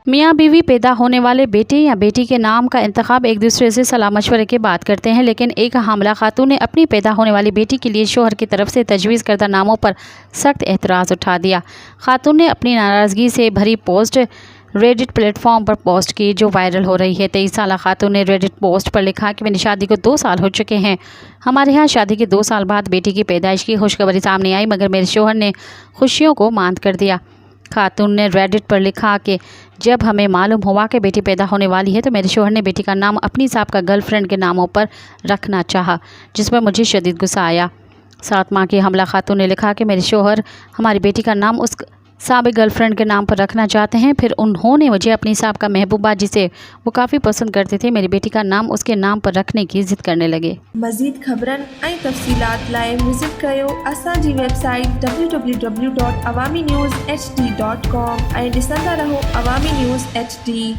मियाँ बीवी पैदा होने वाले बेटे या बेटी के नाम का इंतखाब एक दूसरे से सलाह मशवरे के बाद करते हैं, लेकिन एक हामिला खातून ने अपनी पैदा होने वाली बेटी के लिए शोहर की तरफ से तजवीज़ करदा नामों पर सख्त एतराज़ उठा दिया। खातून ने अपनी नाराज़गी से भरी पोस्ट रेडिट प्लेटफॉर्म पर पोस्ट की जो वायरल हो रही है। 23 साल खातून ने रेडिट पोस्ट पर लिखा कि मेरी शादी को 2 साल हो चुके हैं। हमारे यहाँ शादी के 2 साल बाद बेटी की पैदाइश की खुशखबरी सामने आई, मगर मेरे शोहर ने खुशियों को मांद कर दिया। खातून ने रेडिट पर लिखा कि जब हमें मालूम हुआ कि बेटी पैदा होने वाली है तो मेरे शोहर ने बेटी का नाम अपनी साहब गर्लफ्रेंड के नामों पर रखना चाहा, जिस पर मुझे शदीद गुस्सा आया। 7 माह की हमला खातून ने लिखा कि मेरे शोहर हमारी बेटी का नाम उस साबिक गर्लफ्रेंड के नाम पर रखना चाहते हैं। फिर उन्होंने मुझे अपनी साहब महबूबा, जिसे वो काफ़ी पसंद करते थे, मेरी बेटी का नाम उसके नाम पर रखने की ज़िद करने लगे। मज़ीद ख़बरन ऐं तफ़सीलात लाइ विज़िट कयो असांजी वेबसाइट www.awamiNewsHD.com ऐं ॾिसंदा रहो अवामी न्यूज़ HD।